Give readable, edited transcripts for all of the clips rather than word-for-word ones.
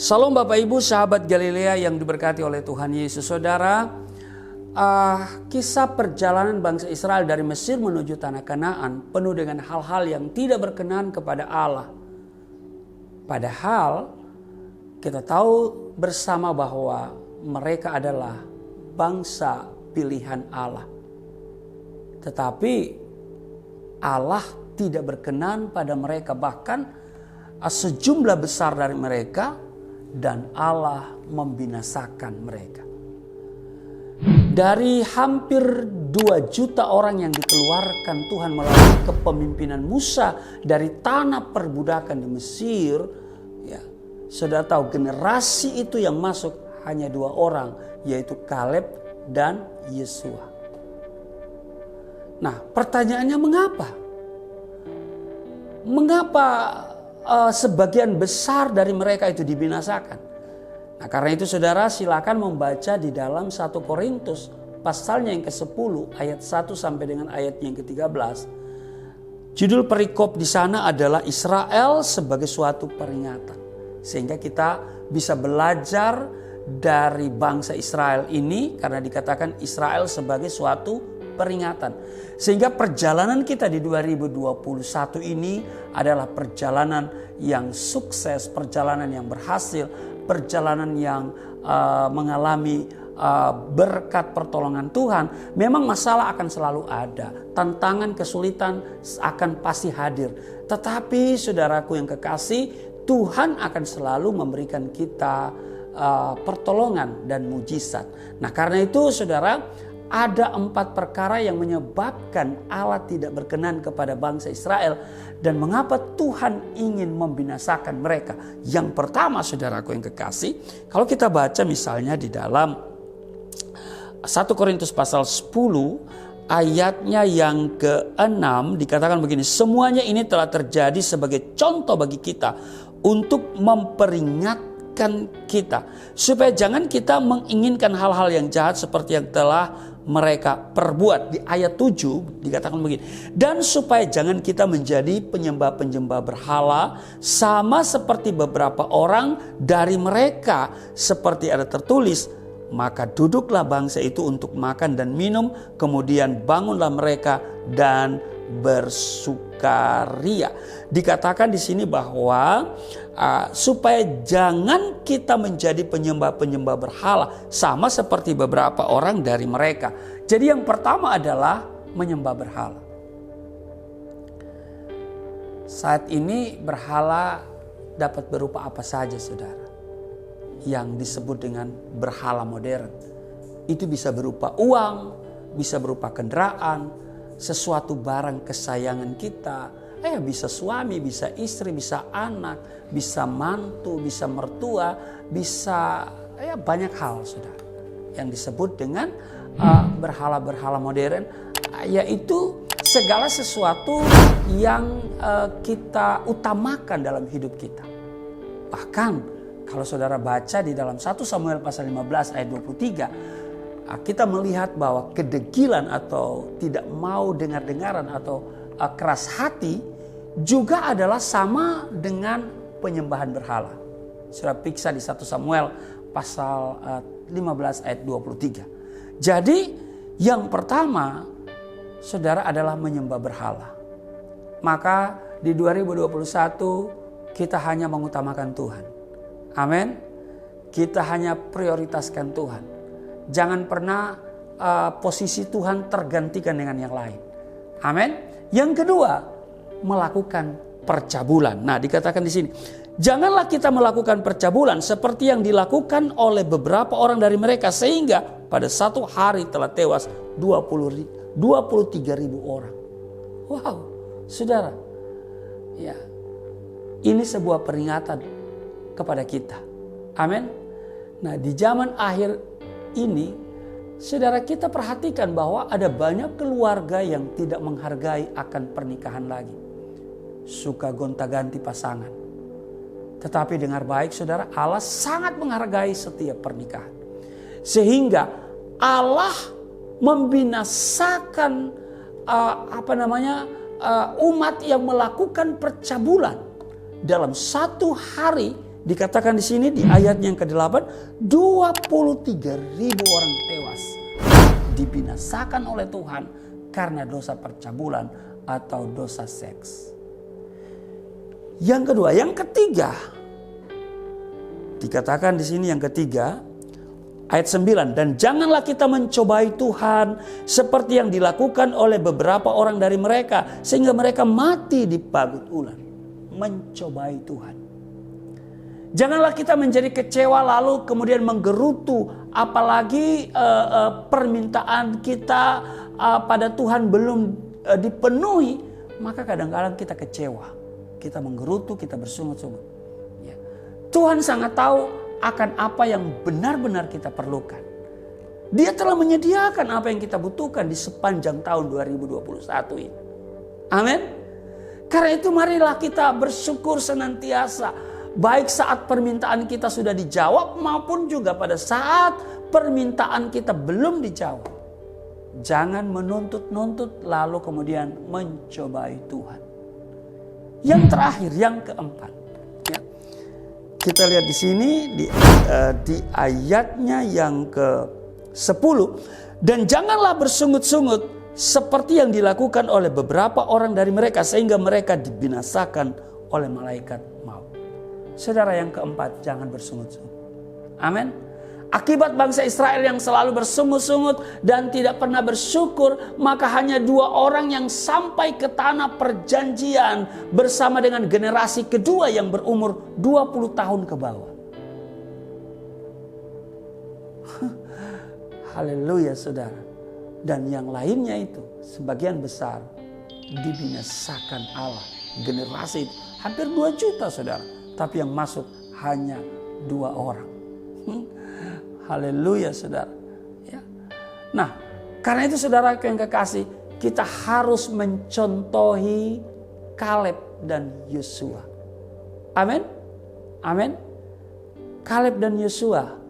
Salam Bapak Ibu sahabat Galilea yang diberkati oleh Tuhan Yesus. Saudara, kisah perjalanan bangsa Israel dari Mesir menuju tanah Kanaan penuh dengan hal-hal yang tidak berkenan kepada Allah. Padahal kita tahu bersama bahwa mereka adalah bangsa pilihan Allah. Tetapi Allah tidak berkenan pada mereka, bahkan sejumlah besar dari mereka, dan Allah membinasakan mereka. Dari hampir 2 juta orang yang dikeluarkan Tuhan melalui kepemimpinan Musa dari tanah perbudakan di Mesir, ya, saudara tahu generasi itu yang masuk hanya 2 orang, yaitu Kaleb dan Yesua. Nah, pertanyaannya mengapa? Mengapa sebagian besar dari mereka itu dibinasakan? Nah, karena itu saudara silakan membaca di dalam 1 Korintus pasalnya yang ke-10 ayat 1 sampai dengan ayat yang ke-13. Judul perikop di sana adalah Israel sebagai suatu peringatan. Sehingga kita bisa belajar dari bangsa Israel ini karena dikatakan Israel sebagai suatu peringatan. Sehingga perjalanan kita di 2021 ini adalah perjalanan yang sukses, perjalanan yang berhasil, perjalanan yang mengalami berkat pertolongan Tuhan. Memang masalah akan selalu ada, tantangan, kesulitan akan pasti hadir. Tetapi saudaraku yang kekasih, Tuhan akan selalu memberikan kita pertolongan dan mujizat. Nah, karena itu saudara, ada 4 perkara yang menyebabkan Allah tidak berkenan kepada bangsa Israel dan mengapa Tuhan ingin membinasakan mereka. Yang pertama saudaraku yang kekasih, kalau kita baca misalnya di dalam 1 Korintus pasal 10 ayatnya yang ke-6 dikatakan begini, semuanya ini telah terjadi sebagai contoh bagi kita untuk memperingatkan kita supaya jangan kita menginginkan hal-hal yang jahat seperti yang telah mereka perbuat. Di ayat 7 dikatakan begini, dan supaya jangan kita menjadi penyembah-penyembah berhala sama seperti beberapa orang dari mereka, seperti ada tertulis, maka duduklah bangsa itu untuk makan dan minum, kemudian bangunlah mereka dan bersukaria. Dikatakan di sini bahwa supaya jangan kita menjadi penyembah-penyembah berhala sama seperti beberapa orang dari mereka. Jadi yang pertama adalah menyembah berhala. Saat ini berhala dapat berupa apa saja saudara. Yang disebut dengan berhala modern. Itu bisa berupa uang, bisa berupa kendaraan, sesuatu barang kesayangan kita, bisa suami, bisa istri, bisa anak, bisa mantu, bisa mertua, bisa banyak hal saudara yang disebut dengan berhala-berhala modern, yaitu segala sesuatu yang kita utamakan dalam hidup kita. Bahkan kalau saudara baca di dalam 1 Samuel pasal 15 ayat 23, kita melihat bahwa kedegilan atau tidak mau dengar-dengaran atau keras hati juga adalah sama dengan penyembahan berhala. Saudara periksa di 1 Samuel pasal 15 ayat 23. Jadi yang pertama saudara adalah menyembah berhala. Maka di 2021 kita hanya mengutamakan Tuhan. Amin. Kita hanya prioritaskan Tuhan. Jangan pernah posisi Tuhan tergantikan dengan yang lain. Amin. Yang kedua, melakukan percabulan. Nah, dikatakan di sini, janganlah kita melakukan percabulan seperti yang dilakukan oleh beberapa orang dari mereka, sehingga pada satu hari telah tewas 23.000 orang. Wow, saudara. Ya, ini sebuah peringatan kepada kita. Amin. Nah, di zaman akhir ini, saudara, kita perhatikan bahwa ada banyak keluarga yang tidak menghargai akan pernikahan lagi. Suka gonta-ganti pasangan. Tetapi dengar baik saudara, Allah sangat menghargai setiap pernikahan. Sehingga Allah membinasakan umat yang melakukan percabulan dalam satu hari Dikatakan di sini di ayat yang ke-8, 23.000 orang tewas dibinasakan oleh Tuhan karena dosa percabulan atau dosa seks. Yang kedua, yang ketiga, dikatakan di sini yang ketiga, ayat 9, dan janganlah kita mencobai Tuhan seperti yang dilakukan oleh beberapa orang dari mereka sehingga mereka mati di pagut ular. Mencobai Tuhan. Janganlah kita menjadi kecewa lalu kemudian menggerutu, apalagi permintaan kita pada Tuhan belum dipenuhi, maka kadang-kadang kita kecewa, kita menggerutu, kita bersungut-sungut. Ya. Tuhan sangat tahu akan apa yang benar-benar kita perlukan. Dia telah menyediakan apa yang kita butuhkan di sepanjang tahun 2021 ini. Amin. Karena itu marilah kita bersyukur senantiasa, baik saat permintaan kita sudah dijawab maupun juga pada saat permintaan kita belum dijawab. Jangan menuntut-nuntut lalu kemudian mencobai Tuhan. Yang terakhir, yang keempat, ya. Kita lihat di sini di ayatnya yang ke-10, dan janganlah bersungut-sungut seperti yang dilakukan oleh beberapa orang dari mereka sehingga mereka dibinasakan oleh malaikat maut. Saudara, yang keempat, jangan bersungut-sungut. Amin. Akibat bangsa Israel yang selalu bersungut-sungut dan tidak pernah bersyukur, maka hanya 2 orang yang sampai ke tanah perjanjian bersama dengan generasi kedua yang berumur 20 tahun ke bawah. Haleluya saudara. Dan yang lainnya itu sebagian besar dibinasakan Allah. Generasi itu hampir 2 juta saudara. Tapi yang masuk hanya 2 orang. Haleluya saudara. Ya. Nah, karena itu saudara yang kekasih, kita harus mencontohi Kaleb dan Yosua. Amin. Amin. Kaleb dan Yosua,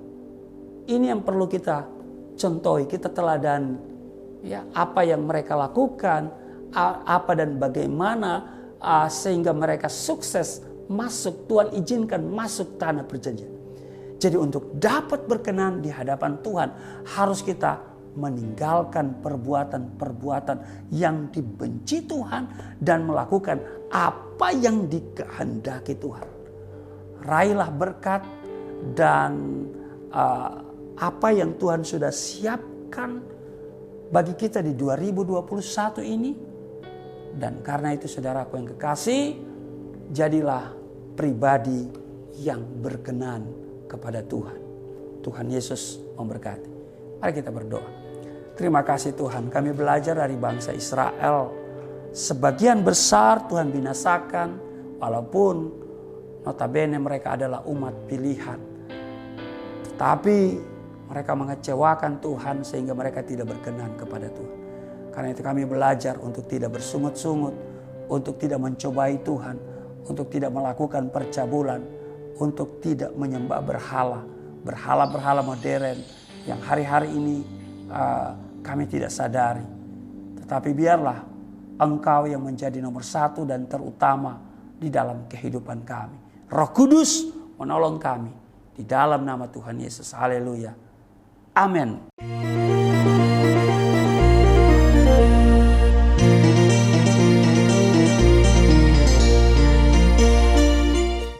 ini yang perlu kita contohi, kita teladani. Ya, apa yang mereka lakukan, apa dan bagaimana sehingga mereka sukses masuk, Tuhan izinkan masuk tanah perjanjian. Jadi untuk dapat berkenan di hadapan Tuhan, harus kita meninggalkan perbuatan-perbuatan yang dibenci Tuhan dan melakukan apa yang dikehendaki Tuhan. Raihlah berkat dan apa yang Tuhan sudah siapkan bagi kita di 2021 ini. Dan karena itu saudaraku yang kekasih, jadilah pribadi yang berkenan kepada Tuhan. Tuhan Yesus memberkati. Mari kita berdoa. Terima kasih Tuhan, kami belajar dari bangsa Israel. Sebagian besar Tuhan binasakan, walaupun notabene mereka adalah umat pilihan. Tetapi mereka mengecewakan Tuhan sehingga mereka tidak berkenan kepada Tuhan. Karena itu kami belajar untuk tidak bersungut-sungut, untuk tidak mencobai Tuhan, untuk tidak melakukan percabulan, untuk tidak menyembah berhala modern yang hari-hari ini kami tidak sadari. Tetapi biarlah Engkau yang menjadi nomor 1 dan terutama di dalam kehidupan kami. Roh Kudus menolong kami di dalam nama Tuhan Yesus. Haleluya. Amin.